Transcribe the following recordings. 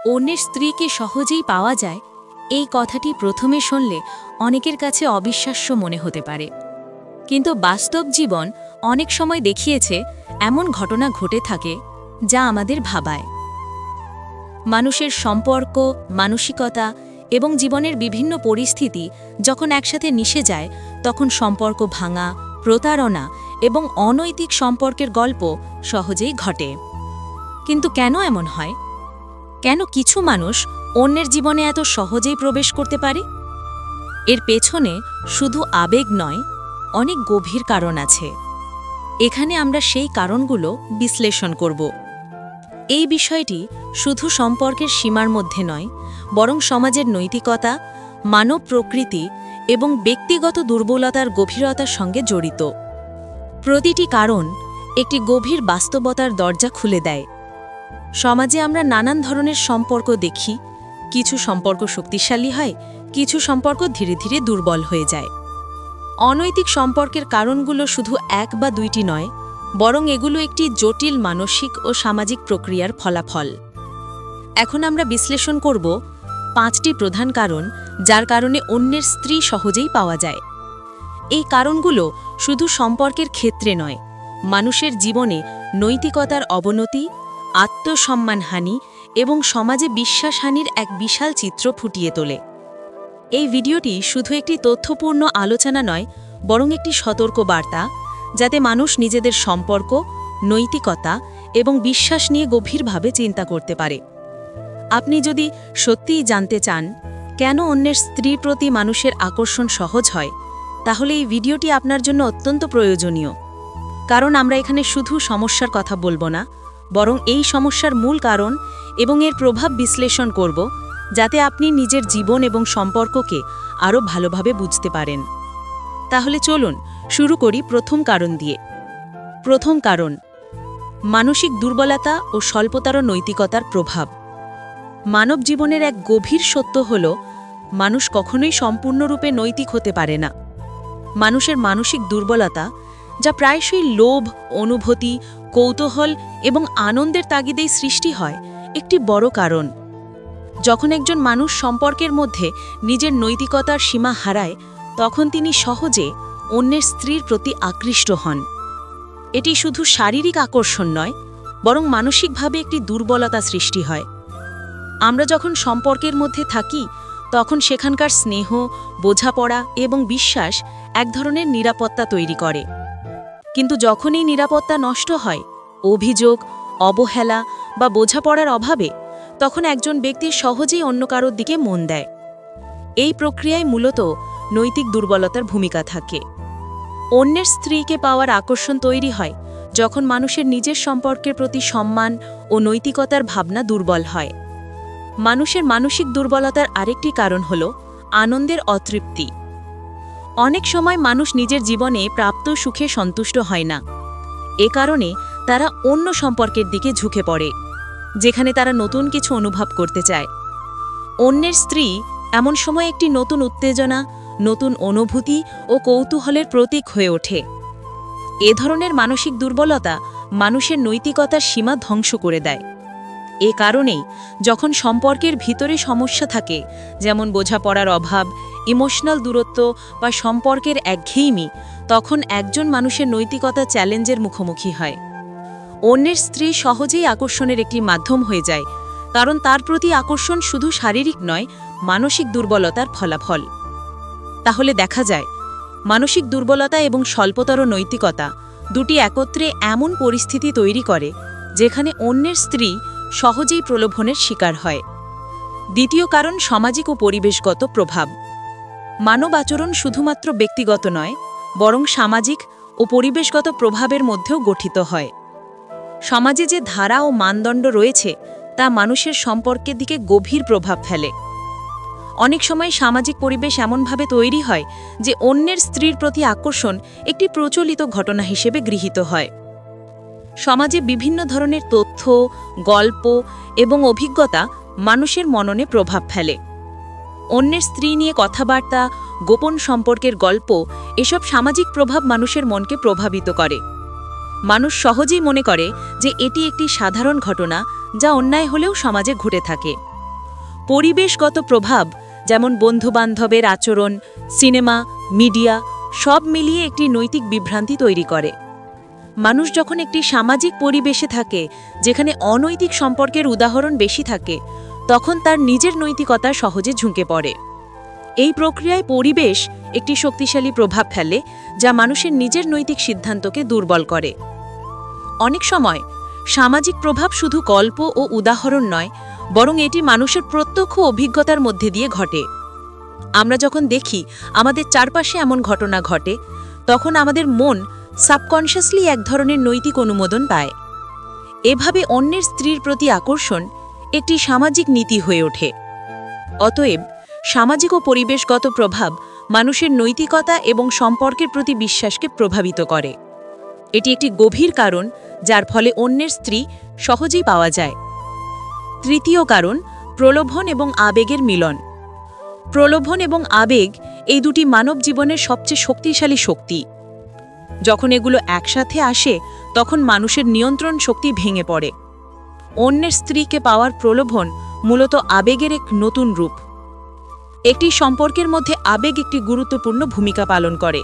অন্যের স্ত্রীকে সহজেই পাওয়া যায়, এই কথাটি প্রথমে শুনলে অনেকের কাছে অবিশ্বাস্য মনে হতে পারে। কিন্তু বাস্তব জীবন অনেক সময় দেখিয়েছে এমন ঘটনা ঘটে থাকে যা আমাদের ভাবায়। মানুষের সম্পর্ক, মানসিকতা এবং জীবনের বিভিন্ন পরিস্থিতি যখন একসাথে মিশে যায়, তখন সম্পর্ক ভাঙা, প্রতারণা এবং অনৈতিক সম্পর্কের গল্প সহজেই ঘটে। কিন্তু কেন এমন হয়? কেন কিছু মানুষ অন্যের জীবনে এত সহজেই প্রবেশ করতে পারে? এর পেছনে শুধু আবেগ নয়, অনেক গভীর কারণ আছে। এখানে আমরা সেই কারণগুলো বিশ্লেষণ করব। এই বিষয়টি শুধু সম্পর্কের সীমার মধ্যে নয়, বরং সমাজের নৈতিকতা, মানব প্রকৃতি এবং ব্যক্তিগত দুর্বলতার গভীরতার সঙ্গে জড়িত। প্রতিটি কারণ একটি গভীর বাস্তবতার দরজা খুলে দেয়। সমাজে আমরা নানান ধরনের সম্পর্ক দেখি। কিছু সম্পর্ক শক্তিশালী হয়, কিছু সম্পর্ক ধীরে ধীরে দুর্বল হয়ে যায়। অনৈতিক সম্পর্কের কারণগুলো শুধু এক বা দুইটি নয়, বরং এগুলো একটি জটিল মানসিক ও সামাজিক প্রক্রিয়ার ফলাফল। এখন আমরা বিশ্লেষণ করব 5টি প্রধান কারণ যার কারণে অন্যের স্ত্রী সহজেই পাওয়া যায়। এই কারণগুলো শুধু সম্পর্কের ক্ষেত্রে নয়, মানুষের জীবনে নৈতিকতার অবনতি, আত্মসম্মানহানি এবং সমাজে বিশ্বাসহানির এক বিশাল চিত্র ফুটিয়ে তোলে। এই ভিডিওটি শুধু একটি তথ্যপূর্ণ আলোচনা নয়, বরং একটি সতর্ক বার্তা, যাতে মানুষ নিজেদের সম্পর্ক, নৈতিকতা এবং বিশ্বাস নিয়ে গভীরভাবে চিন্তা করতে পারে। আপনি যদি সত্যিই জানতে চান কেন অন্যের স্ত্রীর প্রতি মানুষের আকর্ষণ সহজ হয়, তাহলে এই ভিডিওটি আপনার জন্য অত্যন্ত প্রয়োজনীয়। কারণ আমরা এখানে শুধু সমস্যার কথা বলবো না, বরং এই সমস্যার মূল কারণ এবং এর প্রভাব বিশ্লেষণ করব, যাতে আপনি নিজের জীবন এবং সম্পর্ককে আরও ভালোভাবে বুঝতে পারেন। তাহলে চলুন শুরু করি প্রথম কারণ দিয়ে। প্রথম কারণ, মানসিক দুর্বলতা ও স্বল্পতর নৈতিকতার প্রভাব। মানব জীবনের এক গভীর সত্য হল, মানুষ কখনোই সম্পূর্ণরূপে নৈতিক হতে পারে না। মানুষের মানসিক দুর্বলতা, যা প্রায়শই লোভ, অনুভূতি, কৌতূহল এবং আনন্দের তাগিদেই সৃষ্টি হয়, একটি বড় কারণ। যখন একজন মানুষ সম্পর্কের মধ্যে নিজের নৈতিকতার সীমা হারায়, তখন তিনি সহজে অন্যের স্ত্রীর প্রতি আকৃষ্ট হন। এটি শুধু শারীরিক আকর্ষণ নয়, বরং মানসিকভাবে একটি দুর্বলতা সৃষ্টি হয়। আমরা যখন সম্পর্কের মধ্যে থাকি, তখন সেখানকার স্নেহ, বোঝাপড়া এবং বিশ্বাস এক ধরনের নিরাপত্তা তৈরি করে। কিন্তু যখন এই নিরাপত্তা নষ্ট হয়, অভিযোগ, অবহেলা বা বোঝাপড়ার অভাবে, তখন একজন ব্যক্তি সহজেই অন্য কারোর দিকে মন দেয়। এই প্রক্রিয়ায় মূলত নৈতিক দুর্বলতার ভূমিকা থাকে। অন্যের স্ত্রীকে পাওয়ার আকর্ষণ তৈরি হয় যখন মানুষের নিজের সম্পর্কের প্রতি সম্মান ও নৈতিকতার ভাবনা দুর্বল হয়। মানুষের মানসিক দুর্বলতার আরেকটি কারণ হল আনন্দের অতৃপ্তি। অনেক সময় মানুষ নিজের জীবনে প্রাপ্ত সুখে সন্তুষ্ট হয় না। এ কারণে তারা অন্য সম্পর্কের দিকে ঝুঁকে পড়ে, যেখানে তারা নতুন কিছু অনুভব করতে চায়। অন্যের স্ত্রী এমন সময় একটি নতুন উত্তেজনা, নতুন অনুভূতি ও কৌতূহলের প্রতীক হয়ে ওঠে। এ ধরনের মানসিক দুর্বলতা মানুষের নৈতিকতার সীমা ধ্বংস করে দেয়। এ কারণেই যখন সম্পর্কের ভিতরে সমস্যা থাকে, যেমন বোঝাপড়ার অভাব, ইমোশনাল দূরত্ব বা সম্পর্কের একঘেয়েমি, তখন একজন মানুষের নৈতিকতা চ্যালেঞ্জের মুখোমুখি হয়। অন্যের স্ত্রী সহজেই আকর্ষণের একটি মাধ্যম হয়ে যায়, কারণ তার প্রতি আকর্ষণ শুধু শারীরিক নয়, মানসিক দুর্বলতার ফলাফল। তাহলে দেখা যায়, মানসিক দুর্বলতা এবং স্বল্পতর নৈতিকতা দুটি একত্রে এমন পরিস্থিতি তৈরি করে যেখানে অন্যের স্ত্রী সহজেই প্রলোভনের শিকার হয়। দ্বিতীয় কারণ, সামাজিক ও পরিবেশগত প্রভাব। মানব আচরণ শুধুমাত্র ব্যক্তিগত নয়, বরং সামাজিক ও পরিবেশগত প্রভাবের মধ্যেও গঠিত হয়। সমাজে যে ধারা ও মানদণ্ড রয়েছে, তা মানুষের সম্পর্কের দিকে গভীর প্রভাব ফেলে। অনেক সময় সামাজিক পরিবেশ এমনভাবে তৈরি হয় যে অন্যের স্ত্রীর প্রতি আকর্ষণ একটি প্রচলিত ঘটনা হিসেবে গৃহীত হয়। সমাজে বিভিন্ন ধরনের তথ্য, গল্প এবং অভিজ্ঞতা মানুষের মননে প্রভাব ফেলে। অন্যের স্ত্রী নিয়ে কথাবার্তা, গোপন সম্পর্কের গল্প, এসব সামাজিক প্রভাব মানুষের মনকে প্রভাবিত করে। মানুষ সহজেই মনে করে যে এটি একটি সাধারণ ঘটনা, যা অন্যায় হলেও সমাজে ঘটে থাকে। পরিবেশগত প্রভাব যেমন বন্ধুবান্ধবের আচরণ, সিনেমা, মিডিয়া সব মিলিয়ে একটি নৈতিক বিভ্রান্তি তৈরি করে। মানুষ যখন একটি সামাজিক পরিবেশে থাকে যেখানে অনৈতিক সম্পর্কের উদাহরণ বেশি থাকে, তখন তার নিজের নৈতিকতা সহজে ঝুঁকে পড়ে। এই প্রক্রিয়ায় পরিবেশ একটি শক্তিশালী প্রভাব ফেলে, যা মানুষের নিজের নৈতিক সিদ্ধান্তকে দুর্বল করে। অনেক সময় সামাজিক প্রভাব শুধু গল্প ও উদাহরণ নয়, বরং এটি মানুষের প্রত্যক্ষ অভিজ্ঞতার মধ্যে দিয়ে ঘটে। আমরা যখন দেখি আমাদের চারপাশে এমন ঘটনা ঘটে, তখন আমাদের মন সাবকনশিয়াসলি এক ধরনের নৈতিক অনুমোদন পায়। এভাবে অন্যের স্ত্রীর প্রতি আকর্ষণ একটি সামাজিক নীতি হয়ে ওঠে। অতএব সামাজিক ও পরিবেশগত প্রভাব মানুষের নৈতিকতা এবং সম্পর্কের প্রতি বিশ্বাসকে প্রভাবিত করে। এটি একটি গভীর কারণ যার ফলে অন্যের স্ত্রী সহজেই পাওয়া যায়। তৃতীয় কারণ, প্রলোভন এবং আবেগের মিলন। প্রলোভন এবং আবেগ এই দুটি মানব জীবনের সবচেয়ে শক্তিশালী শক্তি। যখন এগুলো একসাথে আসে, তখন মানুষের নিয়ন্ত্রণ শক্তি ভেঙে পড়ে। অন্যের স্ত্রীকে পাওয়ার প্রলোভন মূলত আবেগের এক নতুন রূপ। একটি সম্পর্কের মধ্যে আবেগ একটি গুরুত্বপূর্ণ ভূমিকা পালন করে,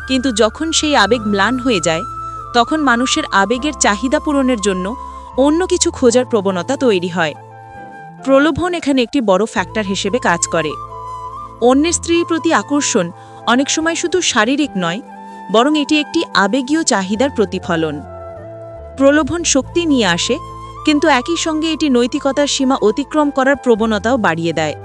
কিন্তু যখন সেই আবেগ ম্লান হয়ে যায়, তখন মানুষের আবেগের চাহিদা পূরণের জন্য অন্য কিছু খোঁজার প্রবণতা তৈরি হয়। প্রলোভন এখানে একটি বড় ফ্যাক্টর হিসেবে কাজ করে। অন্যের স্ত্রীর প্রতি আকর্ষণ অনেক সময় শুধু শারীরিক নয়, বরং এটি একটি আবেগীয় চাহিদার প্রতিফলন। প্রলোভন শক্তি নিয়ে আসে, কিন্তু একই সঙ্গে এটি নৈতিকতার সীমা অতিক্রম করার প্রবণতাও বাড়িয়ে দেয়।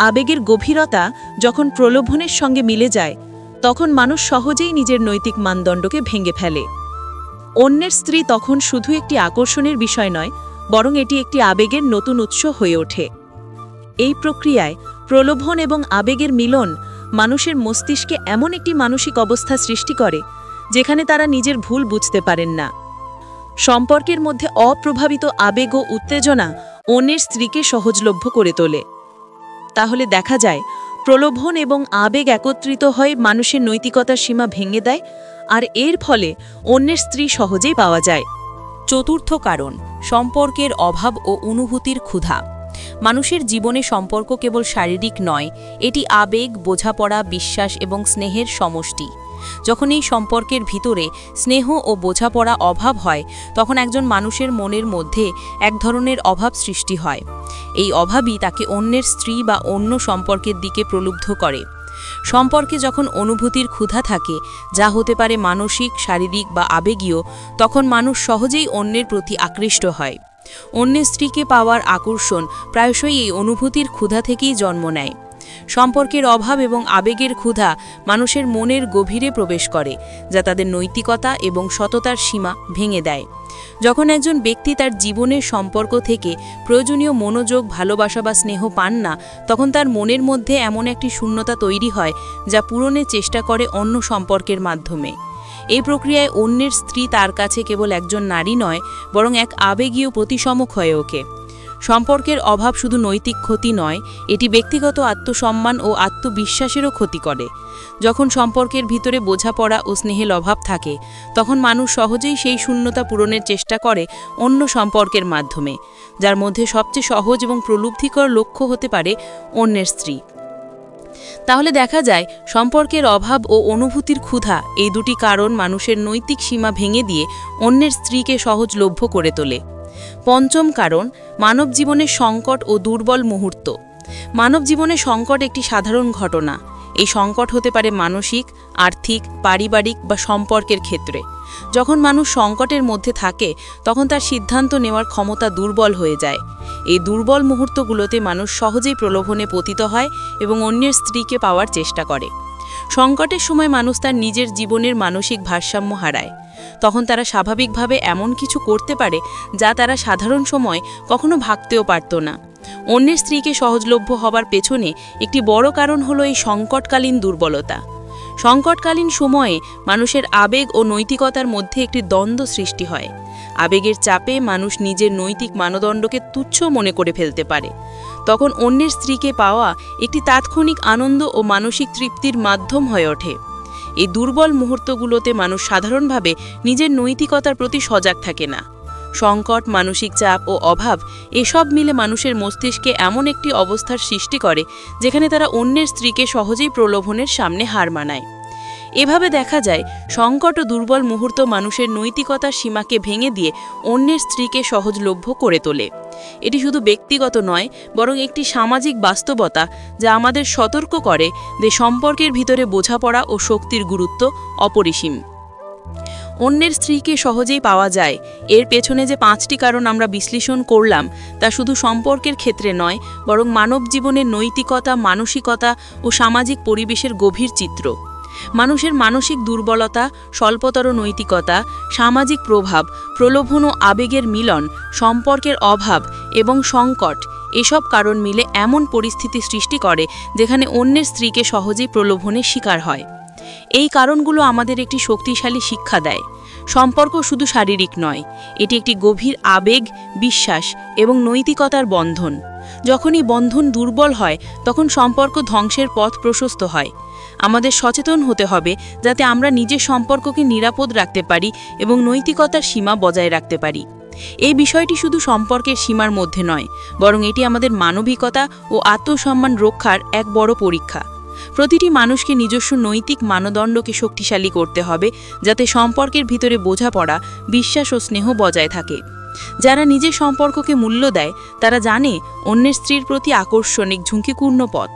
আবেগের গভীরতা যখন প্রলোভনের সঙ্গে মিলে যায়, তখন মানুষ সহজেই নিজের নৈতিক মানদণ্ডকে ভেঙে ফেলে। অন্যের স্ত্রী তখন শুধু একটি আকর্ষণের বিষয় নয়, বরং এটি একটি আবেগের নতুন উৎস হয়ে ওঠে। এই প্রক্রিয়ায় প্রলোভন এবং আবেগের মিলন মানুষের মস্তিষ্কে এমন একটি মানসিক অবস্থা সৃষ্টি করে যেখানে তারা নিজের ভুল বুঝতে পারেন না। সম্পর্কের মধ্যে অপ্রভাবিত আবেগ ও উত্তেজনা অন্যের স্ত্রীকে সহজলভ্য করে তোলে। তাহলে দেখা যায়, প্রলোভন এবং আবেগ একত্রিত হয়ে মানুষের নৈতিকতার সীমা ভেঙে দেয়, আর এর ফলে অন্যের স্ত্রী সহজেই পাওয়া যায়। চতুর্থ কারণ, সম্পর্কের অভাব ও অনুভূতির ক্ষুধা। মানুষের জীবনে সম্পর্ক কেবল শারীরিক নয়, এটি আবেগ, বোঝাপড়া, বিশ্বাস এবং স্নেহের সমষ্টি। যখন এই সম্পর্কের ভিতরে স্নেহ ও বোঝাপড়া অভাব হয়, তখন একজন মানুষের মনের মধ্যে এক ধরনের অভাব সৃষ্টি হয়। এই অভাবই তাকে অন্যের স্ত্রী বা অন্য সম্পর্কের দিকে প্রলুব্ধ করে। সম্পর্কে যখন অনুভূতির ক্ষুধা থাকে, যা হতে পারে মানসিক, শারীরিক বা আবেগীয়, তখন মানুষ সহজেই অন্যের প্রতি আকৃষ্ট হয়। অন্যের স্ত্রীকে পাওয়ার আকর্ষণ প্রায়শই এই অনুভূতির ক্ষুধা থেকেই জন্ম নেয়। সম্পর্কের অভাব এবং আবেগের ক্ষুধা মানুষের মনের গভীরে প্রবেশ করে, যা তাদের নৈতিকতা এবং সততার সীমা ভেঙে দেয়। যখন একজন ব্যক্তি তার জীবনের সম্পর্ক থেকে প্রয়োজনীয় মনোযোগ, ভালোবাসা বা স্নেহ পান না, তখন তার মনের মধ্যে এমন একটি শূন্যতা তৈরি হয় যা পূরণের চেষ্টা করে অন্য সম্পর্কের মাধ্যমে। এই প্রক্রিয়ায় অন্যের স্ত্রী তার কাছে কেবল একজন নারী নয়, বরং এক আবেগীয় প্রতিসমক হয়ে ওঠে। সম্পর্কের অভাব শুধু নৈতিক ক্ষতি নয়, এটি ব্যক্তিগত আত্মসম্মান ও আত্মবিশ্বাসেরও ক্ষতি করে। যখন সম্পর্কের ভিতরে বোঝাপড়া ও স্নেহের অভাব থাকে, তখন মানুষ সহজেই সেই শূন্যতা পূরণের চেষ্টা করে অন্য সম্পর্কের মাধ্যমে, যার মধ্যে সবচেয়ে সহজ এবং প্রলুব্ধিকর লক্ষ্য হতে পারে অন্যের স্ত্রী। তাহলে দেখা যায়, সম্পর্কের অভাব ও অনুভূতির ক্ষুধা এই দুটি কারণ মানুষের নৈতিক সীমা ভেঙে দিয়ে অন্যের স্ত্রীকে সহজলভ্য করে তোলে। পঞ্চম কারণ, মানব জীবনের সংকট ও দুর্বল মুহূর্ত। মানব জীবনে সংকট একটি সাধারণ ঘটনা। এই সংকট হতে পারে মানসিক, আর্থিক, পারিবারিক বা সম্পর্কের ক্ষেত্রে। যখন মানুষ সংকটের মধ্যে থাকে, তখন তার সিদ্ধান্ত নেওয়ার ক্ষমতা দুর্বল হয়ে যায়। এই দুর্বল মুহূর্তগুলোতে মানুষ সহজেই প্রলোভনে পতিত হয় এবং অন্যের স্ত্রীকে পাওয়ার চেষ্টা করে। সংকটের সময় মানুষ তার নিজের জীবনের মানসিক ভারসাম্য হারায়। তখন তারা স্বাভাবিকভাবে এমন কিছু করতে পারে যা তারা সাধারণ সময় কখনো ভাবতেও পারত না। অন্যের স্ত্রীকে সহজলভ্য হবার পেছনে একটি বড় কারণ হলো এই সংকটকালীন দুর্বলতা। সংকটকালীন সময়ে মানুষের আবেগ ও নৈতিকতার মধ্যে একটি দ্বন্দ্ব সৃষ্টি হয়। আবেগের চাপে মানুষ নিজের নৈতিক মানদণ্ডকে তুচ্ছ মনে করে ফেলতে পারে। তখন অন্যের স্ত্রীকে পাওয়া একটি তাৎক্ষণিক আনন্দ ও মানসিক তৃপ্তির মাধ্যম হয়ে ওঠে। এই দুর্বল মুহূর্তগুলোতে মানুষ সাধারণভাবে নিজের নৈতিকতার প্রতি সজাগ থাকে না। সংকট, মানসিক চাপ ও অভাব এসব মিলে মানুষের মস্তিষ্কে এমন একটি অবস্থার সৃষ্টি করে যেখানে তারা অন্যের স্ত্রীকে সহজেই প্রলোভনের সামনে হার মানায়। এভাবে দেখা যায় সংকট ও দুর্বল মুহূর্ত মানুষের নৈতিকতার সীমাকে ভেঙে দিয়ে অন্যের স্ত্রীকে সহজলভ্য করে তোলে। এটি শুধু ব্যক্তিগত নয়, বরং একটি সামাজিক বাস্তবতা যা আমাদের সতর্ক করে যে সম্পর্কের ভিতরে বোঝাপড়া ও শক্তির গুরুত্ব অপরিসীম। অন্যের স্ত্রীকে সহজেই পাওয়া যায়, এর পেছনে যে 5টি কারণ আমরা বিশ্লেষণ করলাম তা শুধু সম্পর্কের ক্ষেত্রে নয়, বরং মানব জীবনের নৈতিকতা, মানসিকতা ও সামাজিক পরিবেশের গভীর চিত্র। মানুষের মানসিক দুর্বলতা, স্বল্পতর নৈতিকতা, সামাজিক প্রভাব, প্রলোভন ও আবেগের মিলন, সম্পর্কের অভাব এবং সংকট এসব কারণ মিলে এমন পরিস্থিতি সৃষ্টি করে যেখানে অন্যের স্ত্রীকে সহজেই প্রলোভনের শিকার হয়। এই কারণগুলো আমাদের একটি শক্তিশালী শিক্ষা দেয়। সম্পর্ক শুধু শারীরিক নয়, এটি একটি গভীর আবেগ, বিশ্বাস এবং নৈতিকতার বন্ধন। যখনই বন্ধন দুর্বল হয় তখন সম্পর্ক ধ্বংসের পথ প্রশস্ত হয়। আমাদের সচেতন হতে হবে যাতে আমরা নিজের সম্পর্ককে নিরাপদ রাখতে পারি এবং নৈতিকতার সীমা বজায় রাখতে পারি। এই বিষয়টি শুধু সম্পর্কের সীমার মধ্যে নয়, বরং এটি আমাদের মানবিকতা ও আত্মসম্মান রক্ষার এক বড় পরীক্ষা। প্রতিটি মানুষকে নিজস্ব নৈতিক মানদণ্ডকে শক্তিশালী করতে হবে যাতে সম্পর্কের ভিতরে বোঝাপড়া, বিশ্বাস ও স্নেহ বজায় থাকে। যারা নিজের সম্পর্ককে মূল্য দেয় তারা জানে অন্যের স্ত্রীর প্রতি আকর্ষণ এক ঝুঁকিপূর্ণ পথ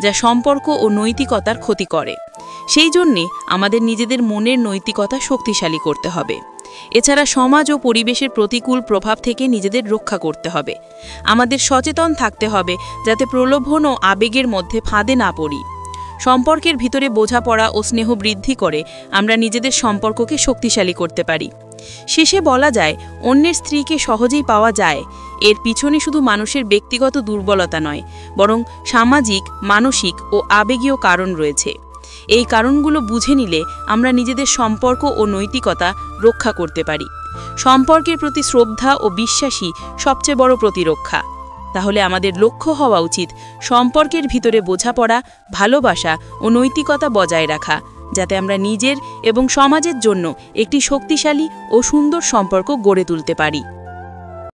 যা সম্পর্ক ও নৈতিকতার ক্ষতি করে। সেই জন্যে আমাদের নিজেদের মনের নৈতিকতা শক্তিশালী করতে হবে। এছাড়া সমাজ ও পরিবেশের প্রতিকূল প্রভাব থেকে নিজেদের রক্ষা করতে হবে। আমাদের সচেতন থাকতে হবে যাতে প্রলোভন ও আবেগের মধ্যে ফাঁদে না পড়ি। সম্পর্কের ভিতরে বোঝাপড়া ও স্নেহ বৃদ্ধি করে আমরা নিজেদের সম্পর্ককে শক্তিশালী করতে পারি। শেষে বলা যায়, অন্যের স্ত্রীকে সহজেই পাওয়া যায়, এর পিছনে শুধু মানুষের ব্যক্তিগত দুর্বলতা নয়, বরং সামাজিক, মানসিক ও আবেগীয় কারণ রয়েছে। এই কারণগুলো বুঝে নিলে আমরা নিজেদের সম্পর্ক ও নৈতিকতা রক্ষা করতে পারি। সম্পর্কের প্রতি শ্রদ্ধা ও বিশ্বাসই সবচেয়ে বড় প্রতিরক্ষা। তাহলে আমাদের লক্ষ্য হওয়া উচিত সম্পর্কের ভিতরে বোঝাপড়া, ভালোবাসা ও নৈতিকতা বজায় রাখা, যাতে আমরা নিজের এবং সমাজের জন্য একটি শক্তিশালী ও সুন্দর সম্পর্ক গড়ে তুলতে পারি।